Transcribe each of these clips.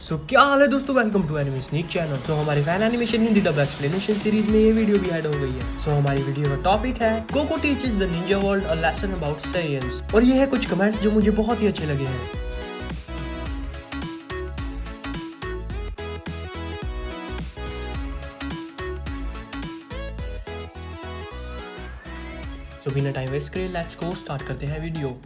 सो क्या हाल है दोस्तों, welcome to anime sneak channel. तो हमारे fan animation Hindi dub explanation series में ये वीडियो भी ऐड हो गई है। सो हमारी वीडियो का टॉपिक है Goku teaches the Ninja world a lesson about science. और ये है कुछ कमेंट्स जो मुझे बहुत ही अच्छे लगे हैं। सो बिना टाइम वेस्ट करे लेट्स गो स्टार्ट करते हैं वीडियो।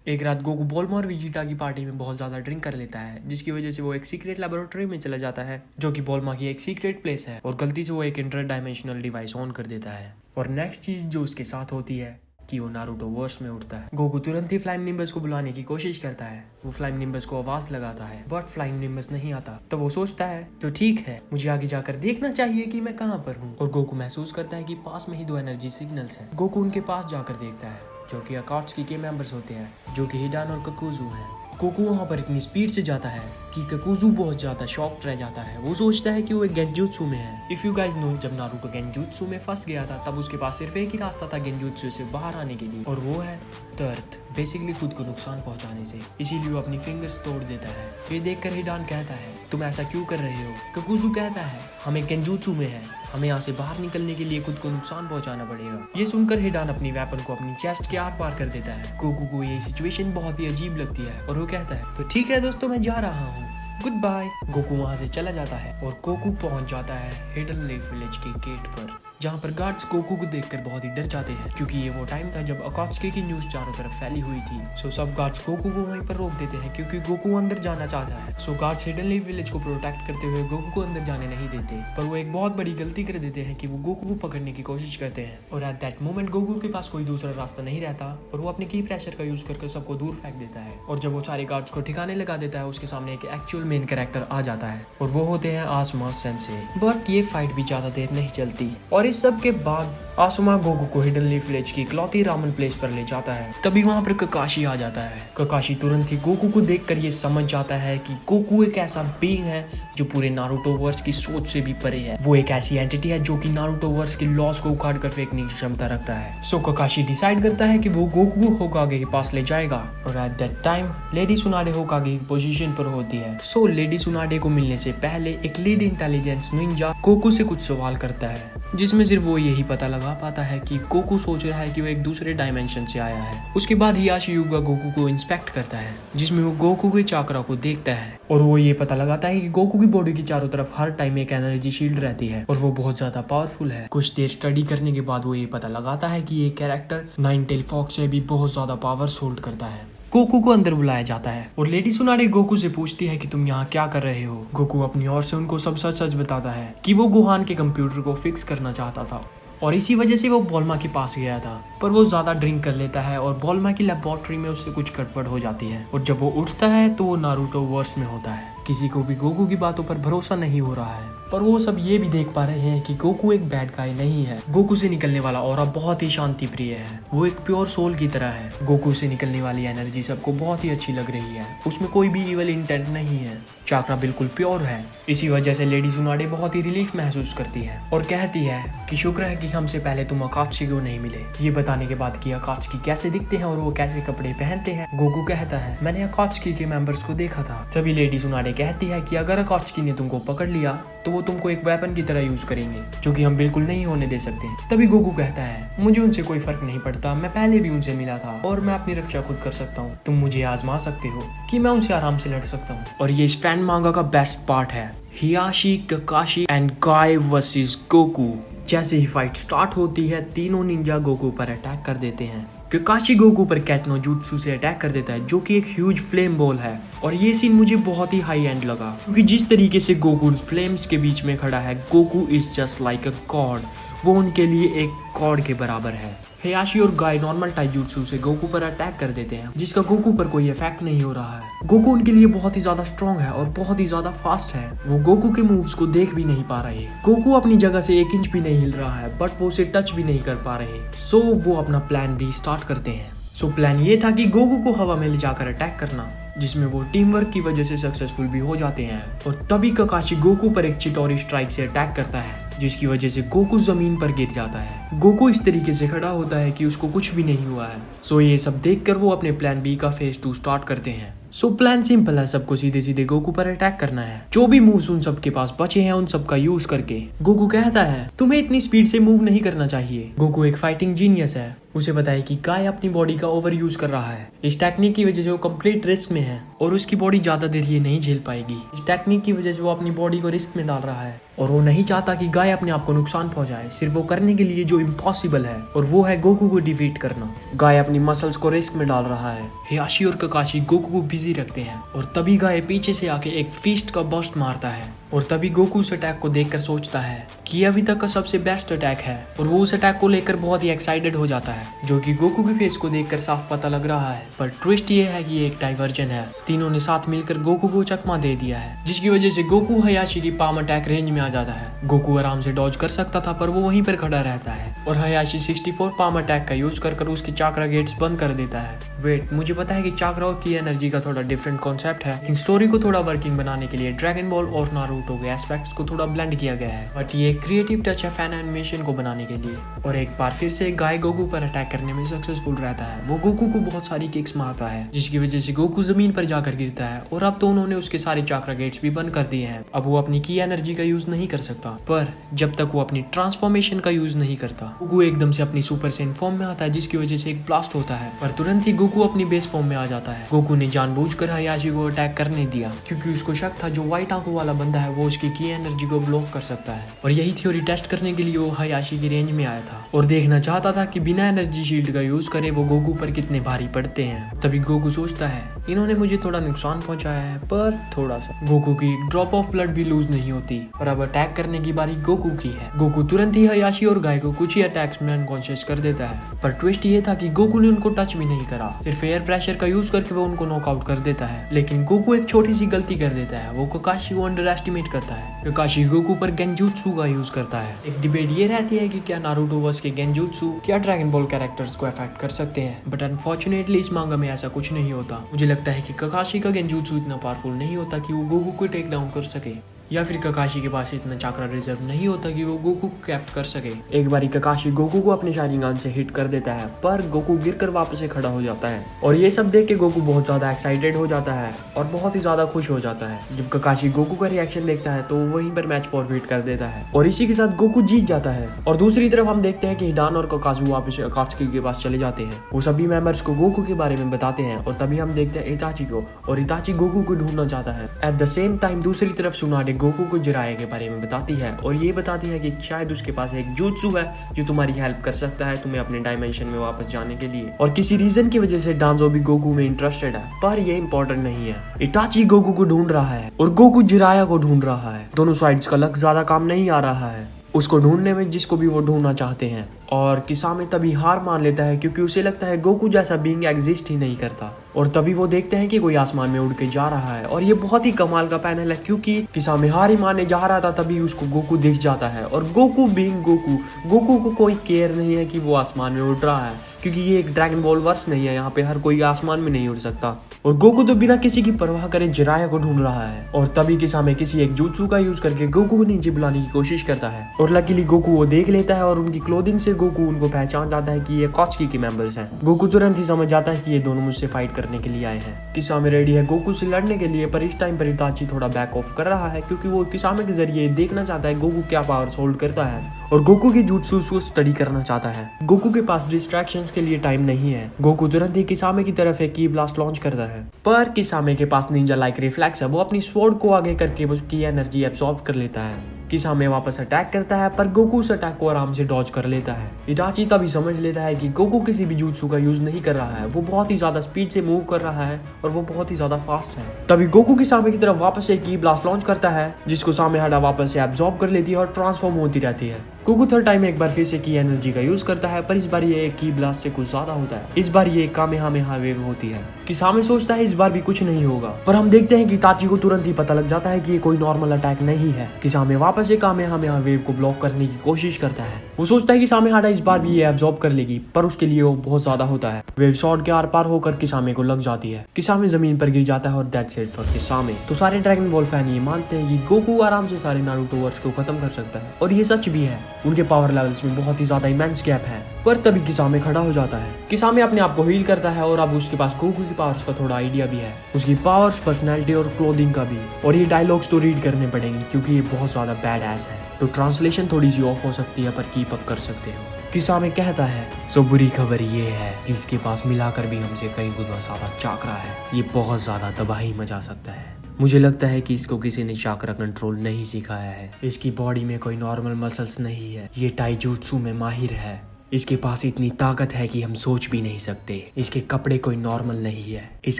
एक रात गोकू बोल्मा और विजिटा की पार्टी में बहुत ज्यादा ड्रिंक कर लेता है, जिसकी वजह से वो एक सीक्रेट लेबोरेटरी में चला जाता है जो कि बोल्मा की एक सीक्रेट प्लेस है, और गलती से वो एक इंटर डायमेंशनल डिवाइस ऑन कर देता है। और नेक्स्ट चीज जो उसके साथ होती है कि वो नारुतो वर्स में उठता है। गोकू तुरंत ही फ्लाइंग निम्बस को बुलाने की कोशिश करता है। वो फ्लाइंग निम्बस को आवाज लगाता है बट फ्लाइंग निम्बस नहीं आता। तब वो सोचता है तो ठीक है, मुझे आगे जाकर देखना चाहिए कि मैं कहाँ पर हूँ। और गोकू महसूस करता है कि पास में ही दो एनर्जी सिग्नल्स हैं। गोकू उनके पास जाकर देखता है जो कि अकात्सुकी के मेंबर्स होते हैं, जो कि हिडान और ककुजू हैं। गोकू वहाँ पर इतनी स्पीड से जाता है कि ककुजू बहुत ज्यादा शॉक्ड रह जाता है। वो सोचता है कि वो एक गेंजुत्सु में है। इफ यू गाइस नो, जब नारुतो गेंजुत्सु में फंस गया था तब उसके पास सिर्फ एक ही रास्ता था गेंजुत्सु से बाहर आने के लिए, और वो है दर्द, बेसिकली खुद को नुकसान पहुंचाने से। इसीलिए वो अपनी फिंगर्स तोड़ देता है। ये देखकर हिडान कहता है तुम ऐसा क्यों कर रहे हो। ककुजू कहता है हम एक गेंजुत्सु में है, हमें यहाँ से बाहर निकलने के लिए खुद को नुकसान पहुंचाना पड़ेगा। ये सुनकर हिडान अपनी वेपन को अपनी चेस्ट के आर पार कर देता है। गोकू को ये सिचुएशन बहुत ही अजीब लगती है और वो कहता है तो ठीक है दोस्तों, मैं जा रहा हूँ, गुड बाय। गोकू वहाँ से चला जाता है और गोकू पहुंच जाता है हिडन लेक विलेज के गेट पर, जहाँ पर गार्ड्स गोकू को देखकर बहुत ही डर जाते हैं, क्योंकि ये वो टाइम था जब अकात्सुकी की न्यूज चारों तरफ फैली हुई थी। सो सब गार्ड्स गोकू को वहीं पर रोक देते हैं क्योंकि गोकू अंदर जाना चाहता है। सो गार्ड्स हिडन लेक विलेज को प्रोटेक्ट करते हुए गोकू को अंदर जाने नहीं देते, पर वो एक बहुत बड़ी गलती कर देते हैं कि वो गोकू को पकड़ने की कोशिश करते हैं। और एट दैट मोमेंट गोकू के पास कोई दूसरा रास्ता नहीं रहता और वो अपने की प्रेशर का यूज करके सबको दूर फेंक देता है। और जब वो सारे गार्ड्स को ठिकाने लगा देता है, उसके सामने एक एक्चुअल मेन कैरेक्टर आ जाता है और वो होते हैं आसुमा सेंसे। बट ये फाइट भी ज्यादा देर नहीं चलती, और इस सब के बाद आसुमा गोकू को हिडन लीफ विलेज की इकलौती रामन प्लेस पर ले जाता है। तभी वहाँ पर ककाशी आ जाता है। ककाशी तुरंत ही गोकू को देखकर ये समझ जाता है कि गोकू एक ऐसा बीइंग है जो पूरे नारुतो वर्स की सोच से भी परे है। वो एक ऐसी एंटिटी है जो कि नारुतो वर्स के लॉस को उखाड़ कर फेंकने की क्षमता रखता है। सो ककाशी डिसाइड करता है कि वो गोकू को होकागे के पास ले जाएगा, और एट दैट टाइम लेडी सुनाडे होकागे की पोजीशन पर होती है। सो लेडी सुनाडे को मिलने से पहले एक लीड इंटेलिजेंस निंजा गोकू से कुछ सवाल करता है, जिसमें सिर्फ वो यही पता लगा पाता है कि गोकू सोच रहा है कि वो एक दूसरे डायमेंशन से आया है। उसके बाद हियाशी युगा गोकू को इंस्पेक्ट करता है, जिसमें वो गोकू के चाकरा को देखता है, और वो ये पता लगाता है कि गोकू की बॉडी की चारों तरफ हर टाइम एक एनर्जी शील्ड रहती है और वो बहुत ज्यादा पावरफुल है। कुछ देर स्टडी करने के बाद वो ये पता लगाता है कि ये कैरेक्टर नाइन टेल फॉक्स से भी बहुत ज्यादा पावर होल्ड करता है। गोकू को अंदर बुलाया जाता है और लेडी सुनाडे गोकू से पूछती है कि तुम यहाँ क्या कर रहे हो। गोकू अपनी ओर से उनको सब सच सच बताता है कि वो गोहान के कंप्यूटर को फिक्स करना चाहता था और इसी वजह से वो बोल्मा के पास गया था, पर वो ज्यादा ड्रिंक कर लेता है और बोल्मा की लेबोरेटरी में उससे कुछ गड़बड़ हो जाती है। और जब वो उठता है तो वो नारुतो वर्स में होता है। किसी को भी गोकू की बातों पर भरोसा नहीं हो रहा है, पर वो सब ये भी देख पा रहे हैं कि गोकू एक बैड गाय नहीं है। गोकू से निकलने वाला ऑरा बहुत ही शांति प्रिय है, वो एक प्योर सोल की तरह है। गोकू से निकलने वाली एनर्जी सबको बहुत ही अच्छी लग रही है, उसमें कोई भी इवल इंटेंट नहीं है। चाकरा बिल्कुल प्योर है। इसी वजह से लेडी सुनाडे बहुत ही रिलीफ महसूस करती है और कहती है कि शुक्र है कि हमसे पहले तुम अकात्सुकी को नहीं मिले। ये बताने के बाद कि अकात्सुकी कैसे दिखते हैं और वो कैसे कपड़े पहनते हैं, गोकू कहता है मैंने अकात्सुकी के मेंबर्स को देखा था। तभी लेडी सुनाडे कहती है कि अगर अकात्सुकी ने तुमको पकड़ लिया तो वो तुमको एक वेपन की तरह यूज करेंगे, जो कि हम बिल्कुल नहीं होने दे सकते। तभी गोकू कहता है मुझे उनसे कोई फर्क नहीं पड़ता, मैं पहले भी उनसे मिला था और मैं अपनी रक्षा खुद कर सकता हूँ। तुम मुझे आजमा सकते हो कि मैं उनसे आराम से लड़ सकता हूँ। और ये इस फैन मांगा का बेस्ट पार्ट है, हियाशी, ककाशी एंड गाय वर्सेस गोकू। जैसे ही फाइट स्टार्ट होती है, तीनों निंजा गोकू पर अटैक कर देते हैं। ककाशी गोकू पर कैटनो जुत्सु से अटैक कर देता है, जो कि एक ह्यूज फ्लेम बॉल है। और ये सीन मुझे बहुत ही हाई एंड लगा, क्योंकि जिस तरीके से गोकू फ्लेम्स के बीच में खड़ा है, Goku is just like a God. वो उनके लिए एक गॉड के बराबर है। हियाशी और गाय नॉर्मल टाइजुत्सु से गोकू पर अटैक कर देते हैं, जिसका गोकू पर कोई इफेक्ट नहीं हो रहा है। गोकू उनके लिए बहुत ही ज्यादा स्ट्रॉन्ग है और बहुत ही ज्यादा फास्ट है। वो गोकू के मूव्स को देख भी नहीं पा रहे। गोकू अपनी जगह से 1 इंच भी नहीं हिल रहा है, बट वो उसे टच भी नहीं कर पा रहे। सो वो अपना प्लान बी स्टार्ट करते हैं। सो प्लान ये था कि गोकू को हवा में ले जाकर अटैक करना, जिसमें वो टीम वर्क की वजह से सक्सेसफुल भी हो जाते हैं। और तभी ककाशी गोकू पर एक चिटोरी स्ट्राइक से अटैक करता है, जिसकी वजह से गोकू जमीन पर गिर जाता है। गोकू इस तरीके से खड़ा होता है कि उसको कुछ भी नहीं हुआ है। सो ये सब देखकर वो अपने प्लान बी का फेज 2 स्टार्ट करते हैं। सो प्लान सिंपल है, सबको सीधे सीधे गोकू पर अटैक करना है। जो भी मूव्स उन सबके पास बचे हैं उन सब का यूज करके गोकू कहता है तुम्हें इतनी स्पीड से मूव नहीं करना चाहिए। गोकू एक फाइटिंग जीनियस है, उसे पता है कि गाय अपनी बॉडी का ओवर यूज कर रहा है। इस टेक्निक की वजह से वो कंप्लीट रिस्क में है और उसकी बॉडी ज्यादा देर ये नहीं झेल पाएगी। इस टेक्निक की वजह से वो अपनी बॉडी को रिस्क में डाल रहा है और वो नहीं चाहता कि गाय अपने आप को नुकसान पहुंचाए, सिर्फ वो करने के लिए जो इम्पॉसिबल है और वो है गोकू को डिफीट करना। गाय अपनी मसल्स को रिस्क में डाल रहा है। हियाशी और ककाशी गोकू को बिजी रखते हैं और तभी गाय पीछे से आके एक फीस्ट का बस्ट मारता है और तभी गोकू उस अटैक को देखकर सोचता है कि ये अभी तक का सबसे बेस्ट अटैक है और वो उस अटैक को लेकर बहुत ही एक्साइटेड हो जाता है, जो कि गोकू के फेस को देखकर साफ पता लग रहा है। पर ट्विस्ट ये है कि ये एक डाइवर्जन है। तीनों ने साथ मिलकर गोकू को चकमा दे दिया है, जिसकी वजह से गोकू हयाशी की पाम अटैक रेंज में आ जाता है। गोकू आराम से डॉज कर सकता था पर वो वहीं पर खड़ा रहता है और हयाशी 64 पाम अटैक का यूज कर उसके चाक्रा गेट्स बंद कर देता है। वेट, मुझे पता है कि चाक्रा और की एनर्जी का थोड़ा डिफरेंट कॉन्सेप्ट है, लेकिन स्टोरी को थोड़ा वर्किंग बनाने के लिए ड्रैगन बॉल और नारुतो के एस्पेक्ट्स को थोड़ा ब्लेंड किया गया है। बट ये क्रिएटिव टच है फैन एनिमेशन को बनाने के लिए। और एक बार फिर से गाय गोकू पर अटैक करने में सक्सेसफुल रहता है। वो गोकू को बहुत सारी किक्स मारता है, जिसकी वजह से गोकू जमीन पर जाकर गिरता है और अब तो उन्होंने उसके सारे चाक्रा गेट्स भी बंद कर दिए हैं। अब वो अपनी की एनर्जी का यूज नहीं कर सकता, पर जब तक वो अपनी ट्रांसफॉर्मेशन का यूज नहीं करता गोकू एकदम से अपनी सुपर सेन फॉर्म में आता है, जिसकी वजह से एक ब्लास्ट होता है। पर तुरंत ही गोकू अपनी बेस फॉर्म में आ जाता है। गोकू ने जानबूझकर हयाशी को अटैक करने दिया क्योंकि उसको शक था जो व्हाइट आंखों वाला बंदा है वो उसकी की एनर्जी को ब्लॉक कर सकता है और यही थ्योरी टेस्ट करने के लिए वो हयाशी की रेंज में आया था और देखना चाहता था कि बिना एनर्जी शील्ड का यूज करे वो गोकू पर कितने भारी पड़ते हैं। तभी गोकू सोचता है इन्होंने मुझे थोड़ा नुकसान पहुंचाया है, पर थोड़ा सा। गोकू की ड्रॉप ऑफ ब्लड भी लूज नहीं होती और अब अटैक करने की बारी गोकू की है। गोकू तुरंत ही हयाशी और गाय को कुछ ही अटैक्स में अनकॉन्शियस कर देता है, पर ट्विस्ट ये था कि गोकू ने उनको टच भी नहीं करा, सिर्फ एयर प्रेशर का यूज करके वो उनको नॉकआउट कर देता है। लेकिन गोकू एक छोटी सी गलती कर देता है, वो ककाशी को अंडर एस्टिमेट करता है। ककाशी गोकू पर गेंजुत्सु का यूज करता है। एक डिबेट ये रहती है कि क्या नारुतो वर्स के गेंजुत्सु क्या ड्रैगन बॉल कैरेक्टर्स को अफेक्ट कर सकते हैं, बट अनफॉर्चुनेटली इस मांगा में ऐसा कुछ नहीं होता। मुझे लगता है कि ककाशी का गेंजुत्सु इतना पावरफुल नहीं होता कि वो गोकू को टेक डाउन कर सके, या फिर ककाशी के पास इतना चाक्रा रिजर्व नहीं होता कि वो गोकू को कैप्ट कर सके। एक बारी ककाशी गोकू को अपने शारिंगान से हिट कर देता है, पर गोकू गिरकर वापस से खड़ा हो जाता है और ये सब देख के गोकू बहुत ज्यादा एक्साइटेड हो जाता है और बहुत ही ज्यादा खुश हो जाता है। जब ककाशी गोकू का रिएक्शन देखता है तो वहीं पर मैच फॉरफिट कर देता है और इसी के साथ गोकू जीत जाता है। और दूसरी तरफ हम देखते हैं कि हिडान और ककाजू वापस अकात्सुकी के पास चले जाते हैं। वो सभी मेंबर्स को गोकू के बारे में बताते हैं और तभी हम देखते हैं इताची को, और इताची गोकू को ढूंढना चाहता है। एट द सेम टाइम दूसरी तरफ सुनाडे गोकू को जिराए के बारे में बताती है और ये बताती है कि शायद उसके पास एक jutsu है जो तुम्हारी हेल्प कर सकता है तुम्हें अपने डायमेंशन में वापस जाने के लिए। और किसी रीजन की वजह से डांजो भी गोकू में इंटरेस्टेड है, पर ये इंपॉर्टेंट नहीं है। इटाची गोकू को ढूंढ रहा है और गोकू जिराया को ढूंढ रहा है। दोनों साइड्स का लक ज्यादा काम नहीं आ रहा है उसको ढूंढने में जिसको भी वो ढूंढना चाहते हैं। और किसामे तभी हार मान लेता है क्योंकि उसे लगता है गोकू जैसा बीइंग एग्जिस्ट ही नहीं करता। और तभी वो देखते हैं कि कोई आसमान में उड़ के जा रहा है और ये बहुत ही कमाल का पैनल है क्योंकि किसामे हार ही मानने जा रहा था तभी उसको गोकू दिख जाता है। और गोकू बीइंग गोकू को कोई केयर नहीं है कि वो आसमान में उड़ रहा है, क्योंकि ये एक ड्रैगन बॉल वर्स नहीं है, यहाँ पे हर कोई आसमान में नहीं उड़ सकता। और गोकू तो बिना किसी की परवाह करे जिराया को ढूंढ रहा है और तभी किसामे किसी एक jutsu का यूज करके गोकू को नीचे बुलाने की कोशिश करता है और लकीली गोकू वो देख लेता है और उनकी क्लोथिंग से गोकू उनको पहचान जाता है कि ये अकात्सुकी के मेंबर्स हैं। गोकू तुरंत ही समझ जाता है कि ये दोनों मुझसे फाइट करने के लिए आए हैं। किसामे रेडी है गोकू से लड़ने के लिए, पर इस टाइम पर इताची थोड़ा बैक ऑफ कर रहा है क्योंकि वो किसामे के जरिए देखना चाहता है गोकू क्या पावर्स होल्ड करता है और गोकू की jutsus को स्टडी करना चाहता है। गोकू के पास डिस्ट्रैक्शंस के लिए टाइम नहीं है। गोकू तुरंत ही किसामे की तरफ एक की ब्लास्ट लॉन्च करता है, पर किसामे के पास निंजा लाइक रिफ्लेक्स है। वो अपनी स्वॉर्ड को आगे करके उसकी एनर्जी एब्सॉर्ब कर लेता है। किसामे वापस अटैक करता है पर गोकू उस अटैक को आराम से डॉज कर लेता है। इटाची तभी समझ लेता है कि गोकू किसी भी jutsu का यूज नहीं कर रहा है, वो बहुत ही ज्यादा स्पीड से मूव कर रहा है और वो बहुत ही ज्यादा फास्ट है। तभी गोकू किसामे की तरफ वापस एक की ब्लास्ट लॉन्च करता है जिसको सामेहाडा वापस से एब्सॉर्ब कर लेती है और ट्रांसफॉर्म होती रहती है। गोकू थर्ड टाइम एक बार फिर से की एनर्जी का यूज करता है, पर इस बार ये एक की ब्लास्ट से कुछ ज्यादा होता है। इस बार ये कामेहामेहा वेव होती है। किसामे सोचता है इस बार भी कुछ नहीं होगा, पर हम देखते हैं कि इताची को तुरंत ही पता लग जाता है कि ये कोई नॉर्मल अटैक नहीं है। किसामे वापस से कामेहामेहा वेव को ब्लॉक करने की कोशिश करता है। वो सोचता है कि सामेहाडा इस बार भी ये एब्सॉर्ब कर लेगी, पर उसके लिए वो बहुत ज्यादा होता है। वेव शॉट के आर पार होकर किसामे को लग जाती है। किसामे जमीन पर गिर जाता है और दैट्स इट फॉर किसामे। तो सारे ड्रैगन बॉल फैन ये मानते हैं कि गोकू आराम से सारे नारुतो वर्स को खत्म कर सकता है और ये सच भी है। उनके पावर लेवल्स में बहुत ही ज्यादा इमेंस गैप है। पर तभी किसामे खड़ा हो जाता है। किसामे अपने आप को हील करता है और अब उसके पास गोकू की पावर्स का थोड़ा आइडिया भी है, उसकी पावर्स, पर्सनैलिटी और क्लोथिंग का भी। और ये डायलॉग्स तो रीड करने पड़ेंगे क्योंकि ये बहुत ज्यादा बैड एस है, तो ट्रांसलेशन थोड़ी सी ऑफ हो सकती है, पर कीप अप कर सकते हो। किसामे कहता है, सो बुरी खबर ये है कि इसके पास मिलाकर भी हमसे कई गुना ज्यादा चाकरा है, ये बहुत ज्यादा तबाही मचा सकता है। मुझे लगता है कि इसको किसी ने चाकरा कंट्रोल नहीं सिखाया है। इसकी बॉडी में कोई नॉर्मल मसल्स नहीं है, ये टाइजूत्सु में माहिर है। इसके पास इतनी ताकत है कि हम सोच भी नहीं सकते। इसके कपड़े कोई नॉर्मल नहीं है, इस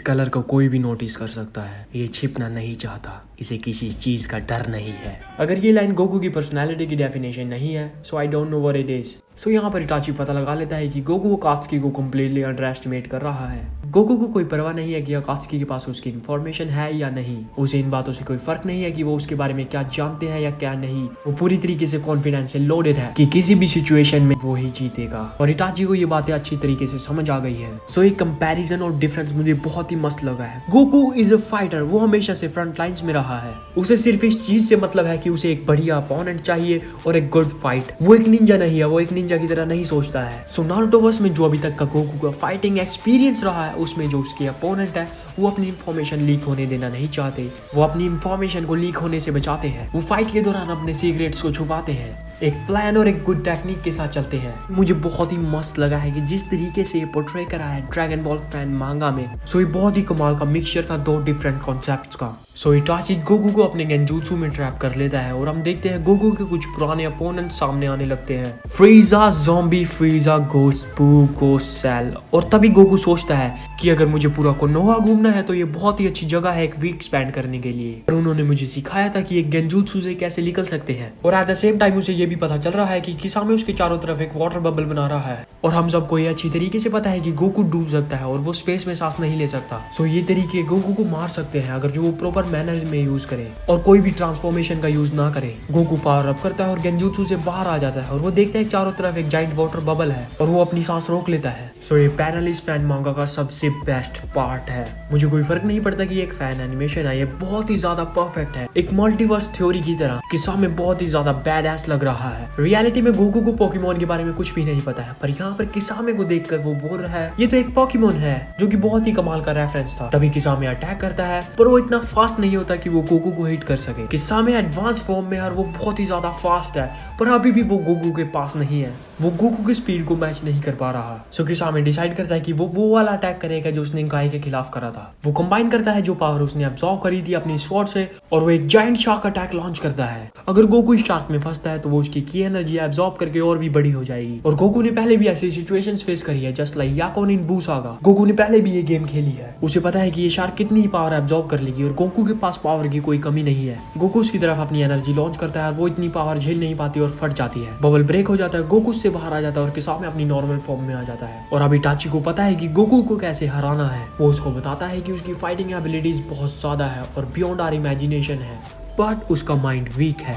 कलर को कोई भी नोटिस कर सकता है। ये छिपना नहीं चाहता, इसे किसी चीज का डर नहीं है। अगर ये लाइन गोकू की पर्सनालिटी की डेफिनेशन नहीं है, so I don't know what it is. So यहाँ पर इटाची पता लगा लेता है कि गोकू अकात्सुकी को कम्प्लीटली अंडर एस्टिमेट कर रहा है। गोकू को कोई परवाह नहीं है कि अकात्सुकी के पास उसकी इन्फॉर्मेशन है या नहीं। उसे इन बातों से कोई फर्क नहीं है कि वो उसके बारे में क्या जानते हैं या क्या नहीं। वो पूरी तरीके से कॉन्फिडेंस से लोडेड है कि किसी भी सिचुएशन में वो ही जीतेगा। और इटाची को ये बातें अच्छी तरीके से समझ आ गई है। सो एक कंपैरिजन और डिफरेंस मुझे बहुत ही मस्त लगा है। गोकू इज अ फाइटर, वो हमेशा से फ्रंट लाइंस में रहा है। उसे सिर्फ इस चीज से मतलब है कि उसे एक बढ़िया अपोनेंट चाहिए और एक गुड फाइट। वो एक निंजा नहीं है, वो एक निंजा की तरह नहीं सोचता है। सो नारुतोवर्स में जो अभी तक का गोकू का फाइटिंग एक्सपीरियंस रहा है, उसमें जो उसके अपोनेंट है वो अपनी इंफॉर्मेशन लीक होने देना नहीं चाहते। वो अपनी इंफॉर्मेशन को लीक होने से बचाते हैं। वो फाइट के दौरान अपने सीक्रेट्स को छुपाते हैं, एक प्लान और एक गुड टेक्निक के साथ चलते हैं। मुझे बहुत ही मस्त लगा है कि जिस तरीके से ये पोर्ट्रे करा है ड्रैगन बॉल फैन मांगा में। सो ये बहुत ही कमाल का मिक्सचर था दो डिफरेंट कॉन्सेप्ट्स का। सो इटाची गोकू को अपने गेंजूत्सु में ट्रैप कर लेता है और हम देखते हैं गोकू के कुछ पुराने अपोनेंट सामने आने लगते हैं। फ्रीजा, ज़ॉम्बी फ्रीजा, गोस्ट बू, गोस्ट सेल। और तभी गोकू सोचता है कि अगर मुझे पूरा कोनोहा घूमना है तो ये बहुत ही अच्छी जगह है एक वीक स्पेंड करने के लिए। और उन्होंने मुझे सिखाया था कि एक गेंजूत्सु से कैसे निकल सकते हैं। और एट द सेम टाइम उसे ये भी पता चल रहा है कि किसामे उसके चारों तरफ एक वाटर बबल बना रहा है। और हम सबको ये अच्छी तरीके से पता है कि गोकू डूब सकता है और वो स्पेस में सांस नहीं ले सकता। सो ये तरीके गोकू को मार सकते हैं अगर जो वो प्रॉपर मैनर्स में यूज करे और कोई भी ट्रांसफॉर्मेशन का यूज ना करे। गोकू पावर अप करता है और गेंजूत्सु से बाहर आ जाता है और वो देखता है चारों तरफ एक जाइंट वाटर बबल है और वो अपनी सांस रोक लेता है। सो ये पैनल इस फैन मांगा का सबसे बेस्ट पार्ट है। मुझे कोई फर्क नहीं पड़ता कि एक फैन एनिमेशन है, ये बहुत ही ज्यादा परफेक्ट है, एक मल्टीवर्स थ्योरी की तरह। किसामे बहुत ही ज्यादा बैड एस लग रहा है। रियलिटी में गोकू को पोकेमोन के बारे में कुछ भी नहीं पता है, पर यहाँ पर किसामे को देखकर वो बोल रहा है ये तो एक पोकेमोन है, जो कि बहुत ही कमाल का रेफरेंस था। तभी किसामे अटैक करता है, पर वो इतना फास्ट नहीं होता कि वो गोकू को हिट कर सके। किसामे एडवांस फॉर्म में है और वो बहुत ही ज्यादा फास्ट है, पर अभी भी वो गोकू के पास नहीं है। वो गोकू की स्पीड को मैच नहीं कर पा रहा। सो किसामे डिसाइड करता है कि वो वाला अटैक करेगा जो उसने गाय के खिलाफ करा था। वो कंबाइन करता है जो पावर उसने अब्सॉर्ब करी थी अपनी स्वॉर्ड से और वो एक जायंट शार्क अटैक लॉन्च करता है। अगर गोकू इस शार्क में फंसता है तो वो उसकी की एनर्जी अब्सॉर्ब करके और भी बड़ी हो जाएगी। और गोकू ने पहले भी ऐसी सिचुएशंस फेस करी है, जस्ट लाइक याकोन इन बू सागा। गोकू ने पहले भी ये गेम खेली है, उसे पता है कि ये शार्क कितनी पावर अब्सॉर्ब कर लेगी और गोकू के पास पावर की कोई कमी नहीं है। गोकू उसकी तरफ अपनी एनर्जी लॉन्च करता है, वो इतनी पावर झेल नहीं पाती और फट जाती है। बबल ब्रेक हो जाता है, गोकू उससे बाहर आ जाता है और किसामे अपनी नॉर्मल फॉर्म में आ जाता है। और अब इटाची को पता है कि गोकू को कैसे हराना है। वो उसको बताता है कि उसकी फाइटिंग एबिलिटीज बहुत ज्यादा है और बियॉन्ड आवर इमेजिनेशन है, बट उसका माइंड वीक है।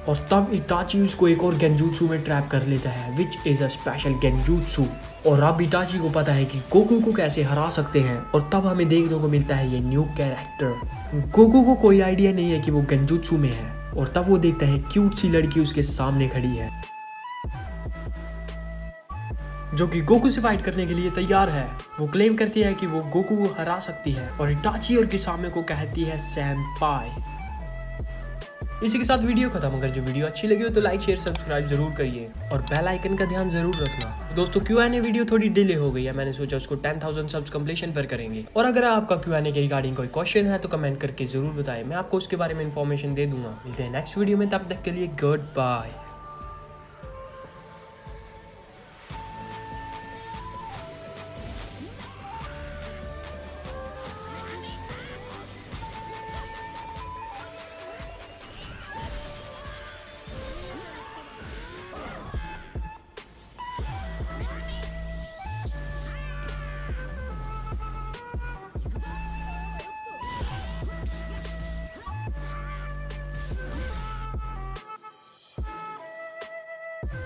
और तब इटाची उसको एक और गेंजूत्सु में ट्रैप कर लेता है, विच इज अ स्पेशल गेंजूत्सु। और अब इटाची को पता है कि गोकू को कैसे हरा सकते हैं। और तब हमें देखने को मिलता है ये न्यू कैरेक्टर। गोकू को कोई आइडिया नहीं है कि वो गेंजूत्सु में है और तब वो देखता है क्यूट सी लड़की उसके सामने खड़ी है जो कि गोकू से फाइट करने के लिए तैयार है। वो क्लेम करती है कि वो गोकू को हरा सकती है और इटाची और किसामे को कहती है सैंपाई। इसी के साथ वीडियो खत्म। अगर जो वीडियो अच्छी लगी हो तो लाइक शेयर सब्सक्राइब जरूर करिए और बेल आइकन का ध्यान जरूर रखना। दोस्तों Q&A वीडियो थोड़ी डिले हो गई है, मैंने सोचा उसको 10,000 सब्स कंप्लीशन पर करेंगे। और अगर आपका Q&A के रिगार्डिंग कोई क्वेश्चन है तो कमेंट करके जरूर बताएं, मैं आपको उसके बारे में इन्फॉर्मेशन दे दूंगा। मिलते हैं नेक्स्ट वीडियो में, तब तक के लिए गुड बाय।